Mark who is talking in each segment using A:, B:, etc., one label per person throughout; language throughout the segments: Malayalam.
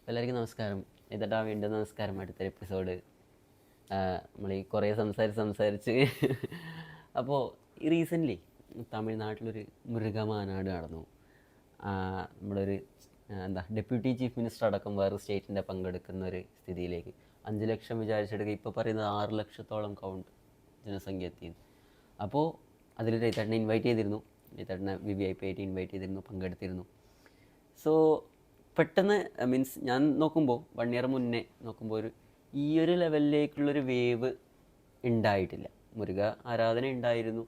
A: എല്ലാവർക്കും നമസ്കാരം. ഇതട്ടാ വീണ്ടും നമസ്കാരം. അടുത്തൊരു എപ്പിസോഡ് നമ്മൾ ഈ കുറേ സംസാരിച്ച് അപ്പോൾ ഈ റീസെൻ്റ്ലി തമിഴ്നാട്ടിലൊരു മൃഗമാനാട് നടന്നു. നമ്മളൊരു ഡെപ്യൂട്ടി ചീഫ് മിനിസ്റ്റർ അടക്കം വേറെ സ്റ്റേറ്റിൻ്റെ പങ്കെടുക്കുന്ന ഒരു സ്ഥിതിയിലേക്ക് 5 ലക്ഷം വിചാരിച്ചെടുക്കുക. ഇപ്പോൾ പറയുന്നത് 6 ലക്ഷത്തോളം കൗണ്ട് ജനസംഖ്യ എത്തിയത്. അപ്പോൾ അതിൽ രൈതേട്ടനെ ഇൻവൈറ്റ് ചെയ്തിരുന്നു. രൈതേട്ടനെ VIP ആയിട്ട് ഇൻവൈറ്റ് ചെയ്തിരുന്നു, പങ്കെടുത്തിരുന്നു. സോ പെട്ടെന്ന് മീൻസ് ഞാൻ നോക്കുമ്പോൾ 1 ഇയർ മുന്നേ നോക്കുമ്പോൾ ഈ ഒരു ലെവലിലേക്കുള്ളൊരു വേവ് ഉണ്ടായിട്ടില്ല. മുരുക ആരാധന ഉണ്ടായിരുന്നു,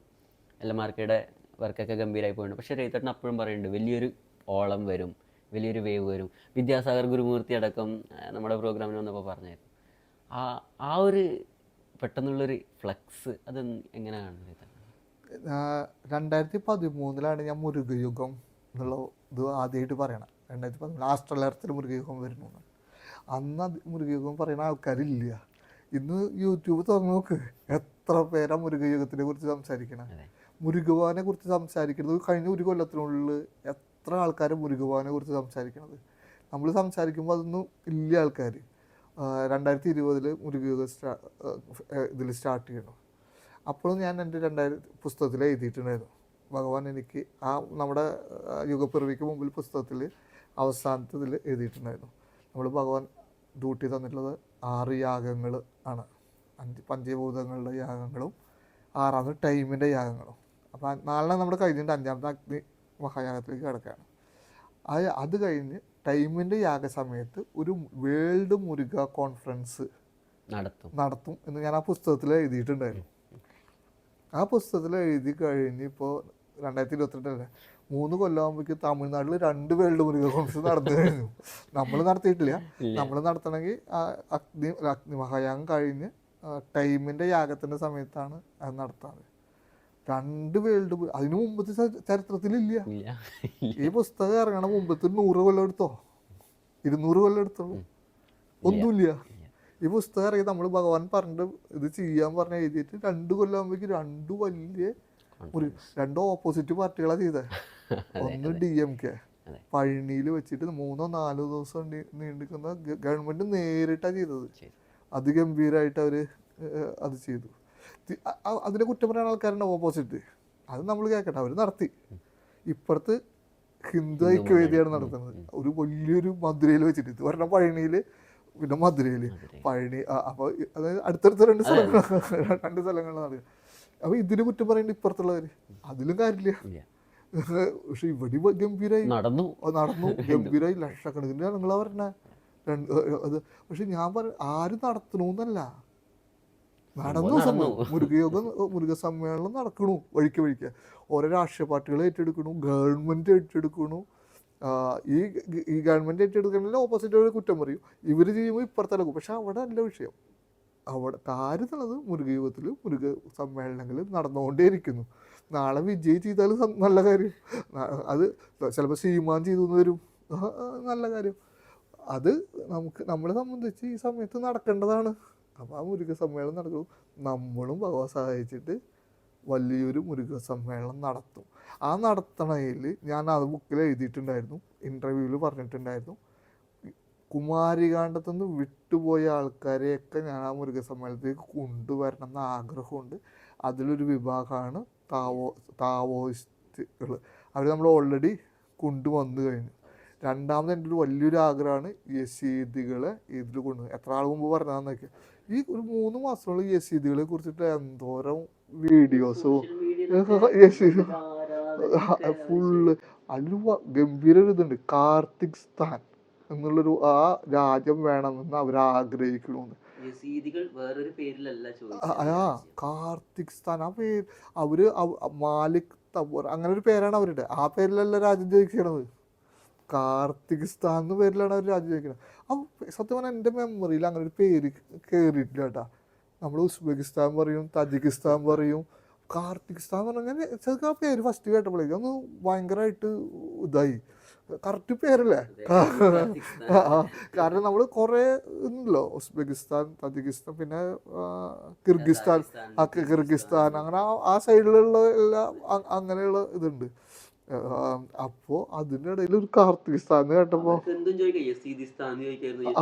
A: എല്ലമാർക്കയുടെ വർക്കൊക്കെ ഗംഭീരമായി പോയിട്ടുണ്ട്. പക്ഷേ രൈതേട്ടൻ അപ്പോഴും പറയുന്നുണ്ട് വലിയൊരു ഓളം വരും, വലിയൊരു വേവ് വരും. വിദ്യാസാഗർ ഗുരുമൂർത്തി അടക്കം നമ്മുടെ പ്രോഗ്രാമിന് വന്നപ്പോൾ പറഞ്ഞായിരുന്നു. ആ ആ ഒരു പെട്ടെന്നുള്ളൊരു ഫ്ലക്സ് അത് എങ്ങനെയാണ് രൈതേട്ടൻ?
B: 2013 ഞാൻ മുരുകയുഗം എന്നുള്ള ഇത് ആദ്യമായിട്ട് പറയണം. 2013 ആസ്ട്രലേർത്തിൽ മുരുകയുഗം വരുന്നു. അന്ന് മുരുകയുഗം പറയുന്ന ആൾക്കാരില്ല. ഇന്ന് യൂട്യൂബ് തുറന്നു നോക്ക്, എത്ര പേരാ മുരുകയുഗത്തിനെ കുറിച്ച് സംസാരിക്കണം, മുരുകവാനെ കുറിച്ച് സംസാരിക്കുന്നത്. കഴിഞ്ഞ ഒരു കൊല്ലത്തിനുള്ളിൽ എത്ര ആൾക്കാർ മുരുകവാനെ കുറിച്ച് സംസാരിക്കണത്. നമ്മൾ സംസാരിക്കുമ്പോൾ അതൊന്നും ഇല്ല ആൾക്കാർ. 2020 മുരുകയുഗം ഇതിൽ സ്റ്റാർട്ട് ചെയ്യണം. അപ്പോഴും ഞാൻ എൻ്റെ 2000 പുസ്തകത്തിൽ എഴുതിയിട്ടുണ്ടായിരുന്നു. ഭഗവാൻ എനിക്ക് നമ്മുടെ യുഗപ്പിറവിക്ക് മുമ്പിൽ പുസ്തകത്തിൽ അവസാനത്തതിൽ എഴുതിയിട്ടുണ്ടായിരുന്നു. നമ്മൾ ഭഗവാൻ ഡ്യൂട്ടി തന്നിട്ടുള്ളത് 6 യാഗങ്ങൾ ആണ്. 5 പഞ്ചഭൂതങ്ങളുടെ യാഗങ്ങളും 6 ടൈമിൻ്റെ യാഗങ്ങളും. അപ്പോൾ നാളെ നമ്മുടെ കഴിഞ്ഞിട്ട് 5ാമത്തെ അഗ്നി മഹായാഗത്തിലേക്ക് കിടക്കുകയാണ്. അത് കഴിഞ്ഞ് ടൈമിൻ്റെ യാഗസമയത്ത് ഒരു വേൾഡ് മുരുക കോൺഫറൻസ് നടത്തും എന്ന് ഞാൻ ആ പുസ്തകത്തിൽ എഴുതിയിട്ടുണ്ടായിരുന്നു. ആ പുസ്തകത്തിൽ എഴുതി കഴിഞ്ഞ് ഇപ്പോൾ 2022 3 കൊല്ലമാകുമ്പോഴേക്കും തമിഴ്നാട്ടിൽ 2 വേൾഡ് മുരുക കോൺഫറൻസ് നടന്നു കഴിഞ്ഞു. നമ്മൾ നടത്തിയിട്ടില്ല. നമ്മൾ നടത്തണമെങ്കിൽ അഗ്നി മഹായാഗം കഴിഞ്ഞ് ടൈമിൻ്റെ യാഗത്തിൻ്റെ സമയത്താണ് അത് നടത്താറ്. 2 വേൾഡ്, അതിന് മുമ്പത്തെ ചരിത്രത്തിലില്ല. ഈ പുസ്തകം ഇറങ്ങണ മുമ്പത്തെ 100 കൊല്ലം എടുത്തോ, 200 കൊല്ലം എടുത്തോളൂ, ഒന്നുമില്ല. ഈ പുസ്തകം ഇറങ്ങി നമ്മൾ ഭഗവാൻ പറഞ്ഞിട്ട് ഇത് ചെയ്യാൻ പറഞ്ഞ് എഴുതിയിട്ട് 2 കൊല്ലമാകുമ്പോഴേക്കും 2 വലിയ 2 ഓപ്പോസിറ്റ് പാർട്ടികളാണ് ചെയ്തത്. ഒന്ന് DMK പഴനിയിൽ വെച്ചിട്ട് 3-4 ദിവസം നീണ്ടിക്കുന്ന ഗവൺമെൻറ് നേരിട്ടാണ് ചെയ്തത്. അതിഗംഭീരമായിട്ട് അവർ അത് ചെയ്തു. അതിനെ കുറ്റം പറയാൻ ആൾക്കാരുടെ ഓപ്പോസിറ്റ്, അത് നമ്മൾ കേൾക്കട്ടെ, അവർ നടത്തി. ഇപ്പുറത്ത് ഹിന്ദു ഐക്യവേദിയാണ് നടത്തുന്നത്. ഒരു വലിയൊരു മധുരയിൽ വെച്ചിട്ട്, ഇത് പറഞ്ഞ പഴനിയിൽ പിന്നെ മധുരയിൽ പഴനി. അപ്പോൾ അതായത് അടുത്തടുത്ത 2 സ്ഥലങ്ങളാണ് നടക്കുക. അപ്പോൾ ഇതിന് കുറ്റം പറയേണ്ട ഇപ്പുറത്തുള്ളവർ, അതിലും കാര്യമില്ല. പക്ഷെ ഇവിടെ ഗംഭീരായി നടന്നു ഗംഭീരായി ലക്ഷക്കണക്കിന് ജനങ്ങളാ പറഞ്ഞ അത്. പക്ഷെ ഞാൻ ആര് നടത്തണമെന്നല്ല, നടന്നു. മുരുക സമ്മേളനം നടക്കണു വഴിക്ക്. ഓരോ രാഷ്ട്രീയ പാർട്ടികൾ ഏറ്റെടുക്കണു, ഗവൺമെൻറ് ഏറ്റെടുക്കണു. ഈ ഗവൺമെൻറ് ഏറ്റെടുക്കണമെങ്കിൽ ഓപ്പോസിറ്റ് കുറ്റം പറയും, ഇവർ ചെയ്യുമ്പോൾ ഇപ്പുറത്തലക്കും. പക്ഷെ അവിടെ അല്ല വിഷയം. അവിടെ കാര്യത്തുള്ളത് മുരുകയുഗത്തിൽ മുരുക സമ്മേളനങ്ങൾ നടന്നുകൊണ്ടേയിരിക്കുന്നു. നാളെ വിജയ് ചെയ്താൽ നല്ല കാര്യം, അത് ചിലപ്പോൾ സീമാൻ ചെയ്തു വരും, നല്ല കാര്യം. അത് നമ്മളെ സംബന്ധിച്ച് ഈ സമയത്ത് നടക്കേണ്ടതാണ്. അപ്പോൾ ആ മുരുക സമ്മേളനം നടക്കും. നമ്മളും ഭഗവാൻ സഹായിച്ചിട്ട് വലിയൊരു മുരുക സമ്മേളനം നടത്തും. ആ നടത്തണയിൽ ഞാൻ അത് ബുക്കിൽ എഴുതിയിട്ടുണ്ടായിരുന്നു, ഇൻ്റർവ്യൂവിൽ പറഞ്ഞിട്ടുണ്ടായിരുന്നു. കുമാരികാണ്ഡത്തുനിന്ന് വിട്ടുപോയ ആൾക്കാരെയൊക്കെ ഞാൻ ആ മുരുക സമ്മേളനത്തിലേക്ക് കൊണ്ടുവരണം എന്ന ആഗ്രഹമുണ്ട്. അതിലൊരു വിഭാഗമാണ് താവോയിസ്റ്റുകൾ. അവർ നമ്മൾ ഓൾറെഡി കൊണ്ടുവന്നു കഴിഞ്ഞു. രണ്ടാമത് എൻ്റെ ഒരു വലിയൊരു ആഗ്രഹമാണ് യസീദികളെ ഇതിൽ കൊണ്ടുവന്നത്. എത്ര ആൾ മുമ്പ് പറഞ്ഞാന്നൊക്കെ. ഈ ഒരു 3 മാസത്തോളം യസീദികളെ കുറിച്ചിട്ട് എന്തോരം വീഡിയോസും യസീദ് ഫുള്ള്. അതിലൊരു ഗംഭീര ഇതുണ്ട്, കാർത്തിക്സ്ഥാൻ എന്നുള്ളൊരു ആ രാജ്യം വേണമെന്ന് അവർ ആഗ്രഹിക്കണമെന്ന്. കാർത്തിക്സ്ഥാൻ ആ പേര്, അവര് മാലിക് തബൂർ അങ്ങനെ ഒരു പേരാണ് അവരുടെ. ആ പേരിലല്ല രാജ്യം ജയിക്കണത്, കാർത്തിക്സ്ഥാൻ എന്ന പേരിലാണ് അവർ രാജ്യം ജയിക്കുന്നത്. അപ്പം സത്യം പറഞ്ഞാൽ എൻ്റെ മെമ്മറിയിൽ അങ്ങനെ ഒരു പേര് കയറിയിട്ടില്ല കേട്ടാ. നമ്മൾ ഉസ്ബെക്കിസ്ഥാൻ പറയും, തജിക്കിസ്ഥാൻ പറയും, കാർത്തിക്സ്ഥാൻ എന്ന് പറഞ്ഞാൽ ആ പേര് ഫസ്റ്റ് കേട്ടപ്പോഴേക്കും ഒന്ന് ഭയങ്കരമായിട്ട് ഇതായി. കറക്റ്റ് പേരല്ലേ? കാരണം നമ്മൾ കുറേ ഉണ്ടല്ലോ, ഉസ്ബെക്കിസ്ഥാൻ, തജിക്കിസ്ഥാൻ, പിന്നെ കിർഗിസ്ഥാൻ, കിർഗിസ്ഥാൻ, അങ്ങനെ ആ സൈഡിലുള്ള എല്ലാം അങ്ങനെയുള്ള ഇതുണ്ട്. അപ്പോൾ അതിൻ്റെ ഇടയിൽ ഒരു കാർത്തിസ്ഥാന്ന് കേട്ടപ്പോൾ
A: അവർക്ക് എന്തും ചോദിക്കാം, യസീദിസ്ഥാൻ ചോദിക്കായിരുന്നു,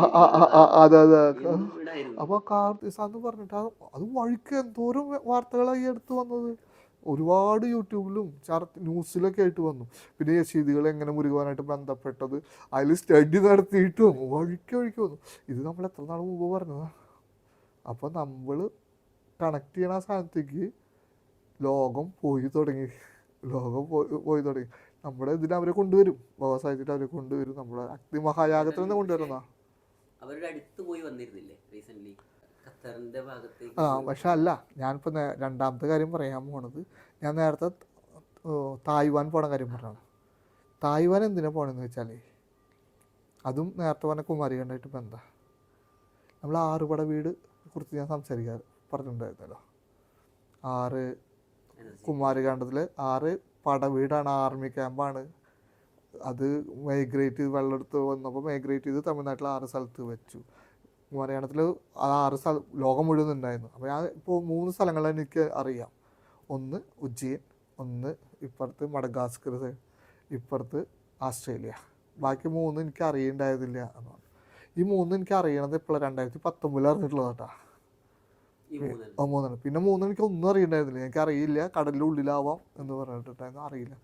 B: അതെ അതെ.
A: എന്തും ഇടായിരുന്നു.
B: അപ്പോൾ കാർത്തിസ്ഥാന്ന് പറഞ്ഞിട്ട് അത് വഴിക്ക് എന്തോരം വാർത്തകളായി എടുത്ത് വന്നത്. ഒരുപാട് യൂട്യൂബിലും ന്യൂസിലൊക്കെ ആയിട്ട് വന്നു. പിന്നെ യസീദികൾ എങ്ങനെ മുരുകുവാനായിട്ട് ബന്ധപ്പെട്ടത് അതിൽ സ്റ്റഡി നടത്തിയിട്ടും വഴിക്ക് വന്നു. ഇത് നമ്മൾ എത്ര നാൾ മുമ്പ് പറഞ്ഞതാ. അപ്പോൾ നമ്മൾ കണക്ട് ചെയ്യണ ആ സ്ഥാനത്തേക്ക് ലോകം പോയി തുടങ്ങി. പോയി തുടങ്ങി. നമ്മുടെ ഇതിന് അവരെ കൊണ്ടുവരും, വ്യവസായത്തിൽ അവരെ കൊണ്ടുവരും. നമ്മുടെ അഗ്നി മഹായാഗത്തിൽ നിന്ന് കൊണ്ടുവരുന്ന
A: അവരുടെ അടുത്ത് പോയി വന്നിരുന്നില്ലേ റീസെന്റ് ഖത്തറിന്റെ ഭാഗത്തേക്ക്?
B: പക്ഷെ അല്ല, ഞാനിപ്പോൾ രണ്ടാമത്തെ കാര്യം പറയാൻ പോണത്, ഞാൻ നേരത്തെ തായ്വാൻ പോണ കാര്യം പറഞ്ഞാണ്. തായ്വാൻ എന്തിനാണ് പോകണമെന്ന് വെച്ചാൽ, അതും നേരത്തെ പറഞ്ഞ കുമാരികണ്ടായിട്ട് ബന്ധം. നമ്മൾ ആറുപട വീട് കുറിച്ച് ഞാൻ പറഞ്ഞിട്ടുണ്ടായിരുന്നല്ലോ. 6 കുമാരികാണ്ഡത്തിൽ 6 പടവീടാണ്, ആർമി ക്യാമ്പാണ്. അത് മൈഗ്രേറ്റ് ചെയ്ത് വെള്ളം എടുത്ത് വന്നപ്പോൾ മൈഗ്രേറ്റ് ചെയ്ത് തമിഴ്നാട്ടിൽ 6 സ്ഥലത്ത് വെച്ചു. കുമാരികാണ്ഡത്തിൽ 6 സ്ഥലം ലോകം മുഴുവൻ ഉണ്ടായിരുന്നു. അപ്പോൾ ഞാൻ ഇപ്പോൾ 3 സ്ഥലങ്ങൾ എനിക്ക് അറിയാം. ഒന്ന് ഉജ്ജയിൻ, ഒന്ന് ഇപ്പുറത്ത് മഡഗാസ്കർ, ഇപ്പുറത്ത് ഓസ്ട്രേലിയ. ബാക്കി 3 എനിക്ക് അറിയണ്ടായതില്ല എന്നാണ്. ഈ 3 എനിക്ക് അറിയണത് ഇപ്പോഴാണ് 2019 അറിഞ്ഞിട്ടുള്ളത് കേട്ടോ. 3 പിന്നെ 3 എനിക്ക് ഒന്നും അറിയണ്ടായിരുന്നില്ല. എനിക്ക് അറിയില്ല, കടലിൻ്റെ ഉള്ളിലാവാം എന്ന് പറഞ്ഞിട്ടുണ്ടായിരുന്നു, അറിയില്ല.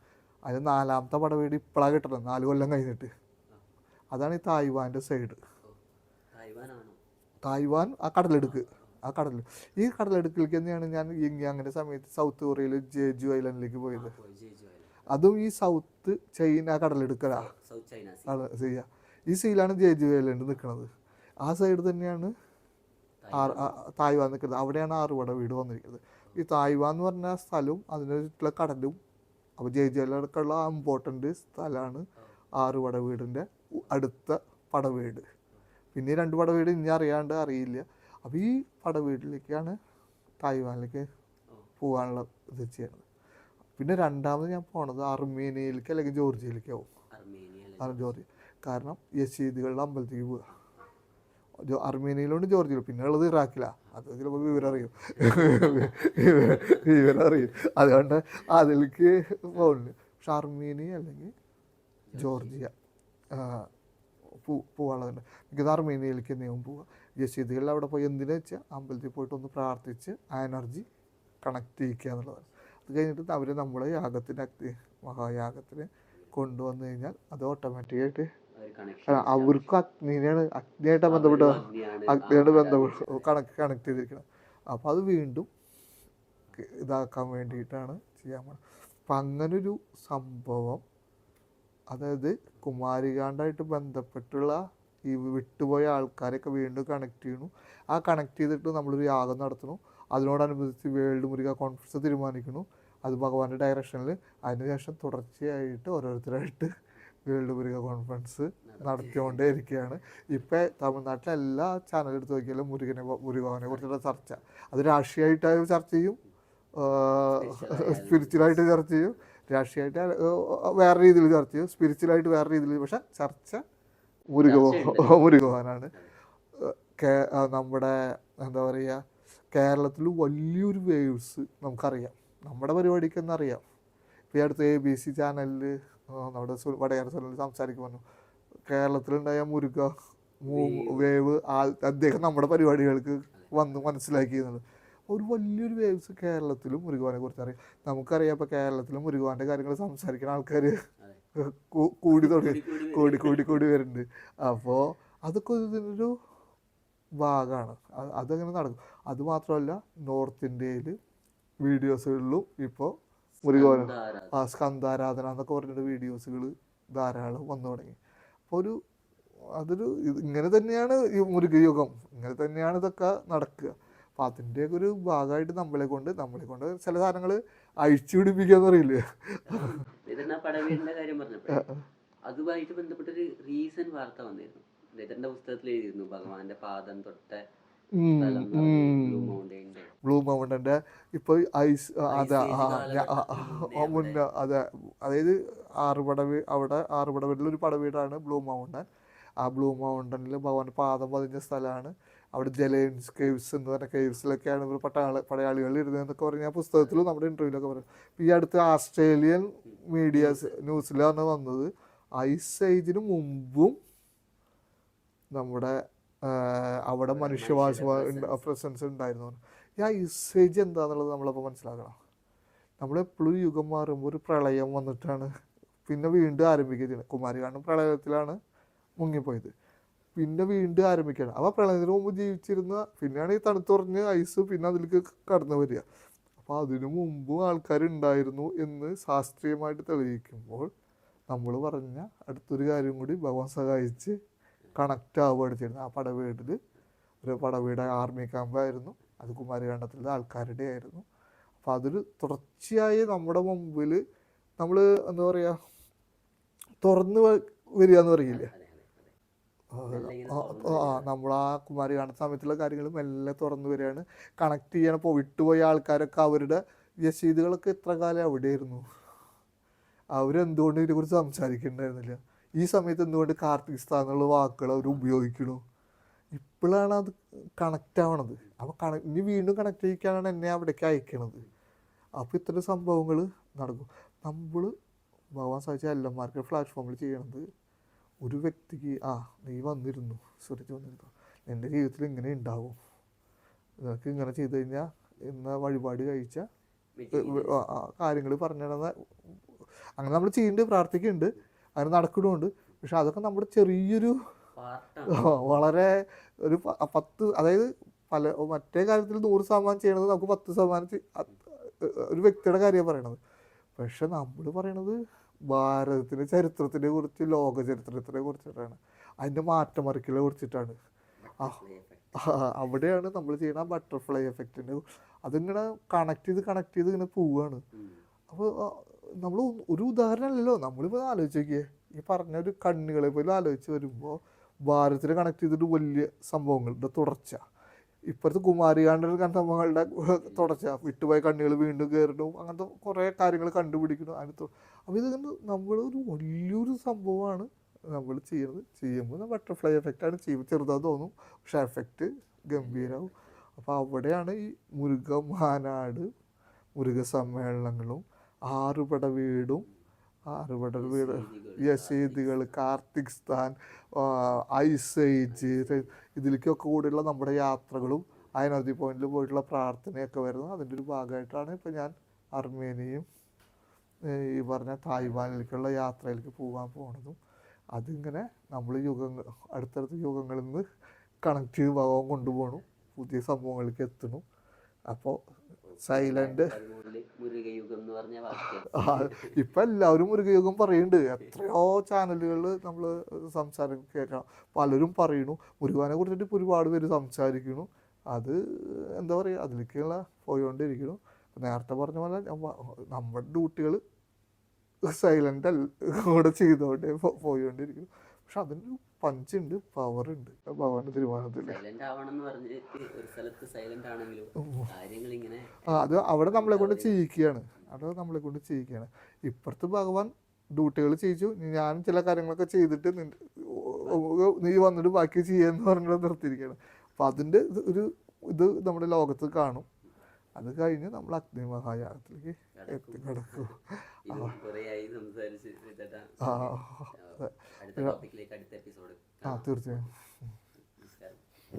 B: അതിൽ 4ാമത്തെ പടവീട് ഇപ്പോഴാണ് കിട്ടുന്നത്, 4 കൊല്ലം കഴിഞ്ഞിട്ട്. അതാണ് ഈ തായ്വാൻ്റെ സൈഡ്. തായ്വാൻ ആ കടലെടുക്ക്, ഈ കടലെടുക്കിലേക്ക് തന്നെയാണ് ഞാൻ അങ്ങനെ സമയത്ത് സൗത്ത് കൊറിയയിൽ ജേജു ഐലൻഡിലേക്ക് പോയത്. അതും ഈ സൗത്ത് ചൈന കടലെടുക്കലാ ചെയ്യുക. ഈ സീലാണ് ജേജു ഐലൻഡ് നിൽക്കുന്നത്. ആ സൈഡ് തന്നെയാണ് തായ്വാൻ നിൽക്കുന്നത്. അവിടെയാണ് ആറുപട വീട് വന്നിരിക്കുന്നത്. ഈ തായ്വാൻ എന്ന് പറഞ്ഞ സ്ഥലവും അതിൻ്റെ ചുറ്റുള്ള കടലും, അപ്പോൾ ജയിലടക്കമുള്ള ഇമ്പോർട്ടൻ്റ് സ്ഥലമാണ് ആറുപട വീടിൻ്റെ അടുത്ത പടവീട്. പിന്നെ 2 പടവീട് ഇനി അറിയില്ല. അപ്പോൾ ഈ പടവീട്ടിലേക്കാണ് തായ്വാനിലേക്ക് പോകാനുള്ള ഇത് ചെയ്യണത്. പിന്നെ രണ്ടാമത് ഞാൻ പോണത് അർമേനിയയിലേക്ക് അല്ലെങ്കിൽ ജോർജിയയിലേക്ക് ആവും. ജോർജിയ, കാരണം യസീദികളുടെ അമ്പലത്തേക്ക് പോവുക. അർമേനിയയിലുണ്ട്, ജോർജിയയിലും, പിന്നെ ഉള്ളത് ഇറാഖിലാണ്. അത് ചിലപ്പോൾ വിവരം അറിയും. അതുകൊണ്ട് അതിലേക്ക് പോകുന്നുണ്ട്. പക്ഷെ അർമേനിയ അല്ലെങ്കിൽ ജോർജിയ പോകാനുള്ളതുണ്ട്. എനിക്കത് അർമേനിയയിലേക്ക് എന്തെങ്കിലും പോവുക. യസീദികളിൽ അവിടെ പോയി എന്തിനാ വെച്ചാൽ അമ്പലത്തിൽ പോയിട്ട് ഒന്ന് പ്രാർത്ഥിച്ച് ആ എനർജി കണക്ട് ചെയ്യിക്കുക എന്നുള്ളതാണ്. അത് കഴിഞ്ഞിട്ട് അവർ നമ്മളെ മഹായാഗത്തിന് കൊണ്ടുവന്നു കഴിഞ്ഞാൽ അത് ഓട്ടോമാറ്റിക്കായിട്ട് അവർക്ക് അഗ്നിയായിട്ട് ബന്ധപ്പെട്ട് കണക്ട് ചെയ്തിരിക്കണം. അപ്പോൾ അത് വീണ്ടും ഇതാക്കാൻ വേണ്ടിയിട്ടാണ് ചെയ്യാൻ പോകുന്നത്. അപ്പം അങ്ങനൊരു സംഭവം, അതായത് കുമാരികാണ്ടായിട്ട് ബന്ധപ്പെട്ടുള്ള ഈ വിട്ടുപോയ ആൾക്കാരെയൊക്കെ വീണ്ടും കണക്ട് ചെയ്യണു. ആ കണക്ട് ചെയ്തിട്ട് നമ്മളൊരു യാഗം നടത്തണു. അതിനോടനുബന്ധിച്ച് വേൾഡ് മുരുക കോൺഫറൻസ് തീരുമാനിക്കുന്നു. അത് ഭഗവാന്റെ ഡയറക്ഷനിൽ. അതിനുശേഷം തുടർച്ചയായിട്ട് ഓരോരുത്തരായിട്ട് വേൾഡ് മുരുക കോൺഫറൻസ് നടത്തിക്കൊണ്ടേ ഇരിക്കുകയാണ്. ഇപ്പം തമിഴ്നാട്ടിലെ എല്ലാ ചാനലും എടുത്ത് നോക്കിയാലും മുരുകനെ കുറിച്ചുള്ള ചർച്ച, അത് രാഷ്ട്രീയമായിട്ട് ചർച്ച ചെയ്യും, സ്പിരിച്വലായിട്ട് ചർച്ച ചെയ്യും, രാഷ്ട്രീയമായിട്ട് വേറെ രീതിയിൽ ചർച്ച ചെയ്യും, സ്പിരിച്വലായിട്ട് വേറെ രീതിയിൽ. പക്ഷെ ചർച്ച മുരുകഭവനാണ്. നമ്മുടെ എന്താ പറയുക, കേരളത്തിൽ വലിയൊരു വേവ്സ് നമുക്കറിയാം. നമ്മുടെ പരിപാടിക്ക് തന്നെ അറിയാം. ഇപ്പോൾ ഈ അടുത്ത് ABC ചാനലിൽ നമ്മുടെ വടകര ചാനലിൽ സംസാരിക്കുമ്പോൾ കേരളത്തിലുണ്ടായ മുരുക വേവ് അദ്ദേഹം നമ്മുടെ പരിപാടികൾക്ക് വന്ന് മനസ്സിലാക്കിയെന്നുള്ളത്. ഒരു വലിയൊരു വേവ്സ് കേരളത്തിലും മുരുകനെ കുറിച്ച് അറിയാം. നമുക്കറിയാം ഇപ്പോൾ കേരളത്തിലും മുരുകൻ്റെ കാര്യങ്ങൾ സംസാരിക്കുന്ന ആൾക്കാർ കൂടി വരുന്നുണ്ട്. അപ്പോൾ അതൊക്കെ ഇതിനൊരു ഭാഗമാണ്. അതങ്ങനെ നടക്കും. അതുമാത്രമല്ല, നോർത്ത് ഇന്ത്യയിൽ വീഡിയോസുകളിലും ഇപ്പോൾ മുരുകൻ സ്കന്ധാരാധന എന്നൊക്കെ പറഞ്ഞിട്ട് വീഡിയോസുകൾ ധാരാളം വന്നു തുടങ്ങി. അപ്പോൾ അതൊരു ഇങ്ങനെ തന്നെയാണ് ഈ മുരുകയുഗം, ഇങ്ങനെ തന്നെയാണ് ഇതൊക്കെ നടക്കുക. അപ്പോൾ അതിൻ്റെയൊക്കെ ഒരു ഭാഗമായിട്ട് നമ്മളെ കൊണ്ട് ചില സാധനങ്ങൾ അഴിച്ചു പിടിപ്പിക്കാന്ന് അറിയില്ലേ.
A: കാര്യം പറഞ്ഞപ്പോൾ അതുമായിട്ട് ബന്ധപ്പെട്ടൊരു റീസെന്റ് വാർത്ത വന്നിരുന്നു. നെതന്റെ പുസ്തകത്തിൽ എഴുതിയിരുന്നു, ഭഗവാന്റെ പാദം തൊട്ട
B: ബ്ലൂ മൗണ്ടൻ്റെ ഇപ്പോൾ ഐസ് മുന്നേ അതായത് ആറുപടവീടിലൊരു പടവീടാണ് ബ്ലൂ മൗണ്ടൻ. ആ ബ്ലൂ മൗണ്ടനിൽ ഭഗവാന്റെ പാദം പതിഞ്ഞ സ്ഥലമാണ്. അവിടെ ജലേൻസ് കേവ്സ് എന്ന് പറഞ്ഞ കേവ്സിലൊക്കെയാണ് ഇവർ പടയാളികൾ ഇരുന്നതെന്നൊക്കെ പറഞ്ഞ് ഞാൻ പുസ്തകത്തിലും നമ്മുടെ ഇൻ്റർവ്യൂലൊക്കെ പറയും. ഈ അടുത്ത് ആസ്ട്രേലിയൻ മീഡിയാസ് ന്യൂസിലാണ് വന്നത് ഐസ് ഏജിന് മുമ്പും നമ്മുടെ അവിടെ മനുഷ്യവാസ പ്രസൻസ് ഉണ്ടായിരുന്നു. ഈ ഐസ് ഏജ് എന്താണെന്നുള്ളത് നമ്മളപ്പോൾ മനസ്സിലാക്കണം. നമ്മളെപ്പോഴും യുഗം മാറുമ്പോൾ ഒരു പ്രളയം വന്നിട്ടാണ് പിന്നെ വീണ്ടും ആരംഭിക്കുന്നത്. കുമാരികാണ്ഡം പ്രളയത്തിലാണ് മുങ്ങിപ്പോയത്, പിന്നെ വീണ്ടും ആരംഭിക്കുകയാണ്. അപ്പോൾ പ്രളയത്തിന് മുമ്പ് ജീവിച്ചിരുന്ന പിന്നെയാണ് ഈ തണുത്തുറഞ്ഞ് ഐസ് പിന്നെ അതിലേക്ക് കടന്നു വരിക. അപ്പോൾ അതിനു മുമ്പും ആൾക്കാരുണ്ടായിരുന്നു എന്ന് ശാസ്ത്രീയമായിട്ട് തെളിയിക്കുമ്പോൾ നമ്മൾ പറഞ്ഞ അടുത്തൊരു കാര്യം കൂടി ഭഗവാൻ സഹായിച്ച് കണക്റ്റ് ആവുകയാണ് ചെയ്യുന്നത്. ആ പടവീടിൽ ഒരു പടവീട് ആർമി ക്യാമ്പായിരുന്നു, അത് കുമാരികാണ്ഡത്തിലെ ആൾക്കാരുടെ ആയിരുന്നു. അപ്പോൾ അതൊരു തുടർച്ചയായി നമ്മുടെ മുമ്പിൽ നമ്മൾ എന്താ പറയുക തുറന്ന് വരിക എന്ന് പറയില്ലേ, നമ്മൾ ആ കുമാരികാണ്ഡ സമയത്തുള്ള കാര്യങ്ങൾ മെല്ലെ തുറന്നു വരികയാണ്. കണക്ട് ചെയ്യണം. ഇപ്പോൾ വിട്ടുപോയ ആൾക്കാരൊക്കെ അവരുടെ രസീതുകളൊക്കെ എത്ര കാലം അവിടെയായിരുന്നു, അവരെന്തുകൊണ്ട് ഇതിനെക്കുറിച്ച് സംസാരിക്കുന്നുണ്ടായിരുന്നില്ല. ഈ സമയത്ത് എന്തുകൊണ്ട് കാർത്തിക് സ്ഥാനുള്ള വാക്കുകൾ അവർ ഉപയോഗിക്കണു, ഇപ്പോഴാണ് അത് കണക്റ്റ് ആവണത്. അപ്പോൾ ഇനി വീണ്ടും കണക്ട് ചെയ്യിക്കാനാണ് എന്നെ അവിടേക്ക് അയക്കണത്. അപ്പോൾ ഇത്തരം സംഭവങ്ങൾ നടക്കും. നമ്മൾ ഭഗവാൻ സാധിച്ച എല്ലാമാർക്കും പ്ലാറ്റ്ഫോമിൽ ചെയ്യണത് ഒരു വ്യക്തിക്ക് നീ വന്നിരുന്നു, സുരജ് വന്നിരുന്നു, എൻ്റെ ജീവിതത്തിൽ ഇങ്ങനെ ഉണ്ടാവും, നിനക്ക് ഇങ്ങനെ ചെയ്തു കഴിഞ്ഞാൽ ഇന്ന വഴിപാട് കഴിച്ച കാര്യങ്ങൾ പറഞ്ഞിടുന്ന അങ്ങനെ നമ്മൾ ചെയ്യുന്നുണ്ട്, പ്രാർത്ഥിക്കുന്നുണ്ട്, അങ്ങനെ നടക്കണമുണ്ട്. പക്ഷെ അതൊക്കെ നമ്മുടെ ചെറിയൊരു വളരെ ഒരു 10, അതായത് മറ്റേ കാര്യത്തിൽ 100% ചെയ്യണത് നമുക്ക് 10% ഒരു വ്യക്തിയുടെ കാര്യമാണ് പറയണത്. പക്ഷെ നമ്മൾ പറയണത് ഭാരതത്തിൻ്റെ ചരിത്രത്തിനെ കുറിച്ച്, ലോക ചരിത്രത്തിനെ കുറിച്ചിട്ടാണ്, അതിൻ്റെ മാറ്റമറിക്കലെ കുറിച്ചിട്ടാണ്. അവിടെയാണ് നമ്മൾ ചെയ്യുന്ന ബട്ടർഫ്ലൈ എഫക്റ്റിൻ്റെ അതിങ്ങനെ കണക്ട് ചെയ്ത് ഇങ്ങനെ പോവുകയാണ്. അപ്പോൾ നമ്മൾ ഒരു ഉദാഹരണമല്ലല്ലോ, നമ്മളിപ്പോൾ ആലോചിച്ച് നോക്കിയേ, ഈ പറഞ്ഞൊരു കണ്ണുകളെ പോലും ആലോചിച്ച് വരുമ്പോൾ ഭാരതത്തിനെ കണക്ട് ചെയ്തിട്ട് വലിയ സംഭവങ്ങളുടെ തുടർച്ച, ഇപ്പോഴത്തെ കുമാരികാണ്ഡ സംഭവങ്ങളുടെ തുടർച്ച, വിട്ടുപോയ കണ്ണുകൾ വീണ്ടും കയറണു, അങ്ങനത്തെ കുറേ കാര്യങ്ങൾ കണ്ടുപിടിക്കണം. അപ്പോൾ ഇത് നമ്മളൊരു വലിയൊരു സംഭവമാണ് നമ്മൾ ചെയ്യുമ്പോൾ ബട്ടർഫ്ലൈ എഫക്റ്റാണ് ചെയ്യുമ്പോൾ ചെറുതാന്ന് തോന്നും, പക്ഷെ എഫക്റ്റ് ഗംഭീരമാവും. അപ്പോൾ അവിടെയാണ് ഈ മുരുകമാനാട്, മുരുകസമ്മേളനങ്ങളും, ആറുപട വീട്, യശീദികൾ, കാർത്തിക് സ്ഥാൻ, ഐസ് ഏജ്, ഇതിലേക്കൊക്കെ കൂടിയുള്ള നമ്മുടെ യാത്രകളും ആ എനർജി പോയിന്റിൽ പോയിട്ടുള്ള പ്രാർത്ഥനയൊക്കെ വരുന്നത് അതിൻ്റെ ഒരു ഭാഗമായിട്ടാണ് ഇപ്പോൾ ഞാൻ അർമേനിയയും ഈ പറഞ്ഞ തായ്വാനിലേക്കുള്ള യാത്രയിലേക്ക് പോകാൻ പോണതും. അതിങ്ങനെ നമ്മൾ അടുത്തടുത്ത യുഗങ്ങളിൽ നിന്ന് കണക്ട് ചെയ്ത് ഭാഗം കൊണ്ടുപോകണം, പുതിയ സംഭവങ്ങളിലേക്ക് എത്തണം. അപ്പോൾ സൈലന്റ് ഇപ്പം എല്ലാവരും മുരുകയുഗം പറയുന്നുണ്ട്. എത്രയോ ചാനലുകളിൽ നമ്മൾ സംസാരം കേൾക്കണം, പലരും പറയണു മുരുകാനെ കുറിച്ചിട്ട് ഇപ്പോൾ ഒരുപാട് പേര് സംസാരിക്കുന്നു. അത് എന്താ പറയുക, അതിലേക്കുള്ള പോയിക്കൊണ്ടിരിക്കുന്നു. നേരത്തെ പറഞ്ഞ പോലെ നമ്മുടെ ഡ്യൂട്ടികൾ സൈലൻ്റ് കൂടെ ചെയ്തുകൊണ്ട് പോയിക്കൊണ്ടിരിക്കുന്നു. പക്ഷെ അതിനൊരു പഞ്ചുണ്ട്, പവറുണ്ട് ഭഗവാന്റെ തീരുമാനത്തിൽ. അത് അവിടെ നമ്മളെ കൊണ്ട് ചെയ്യിക്കുകയാണ്, ഇപ്പുറത്ത് ഭഗവാൻ ഡ്യൂട്ടികൾ ചെയ്യിച്ചു, ഞാനും ചില കാര്യങ്ങളൊക്കെ ചെയ്തിട്ട് നീ വന്നിട്ട് ബാക്കി ചെയ്യാന്ന് പറഞ്ഞിട്ട് നിർത്തിയിരിക്കുകയാണ്. അപ്പം അതിൻ്റെ ഇത് നമ്മുടെ ലോകത്ത് കാണും. അത് കഴിഞ്ഞ് നമ്മൾ അഗ്നിമഹായാഗത്തിലേക്ക് എത്തിക്കിടക്കും. തീർച്ചയായും.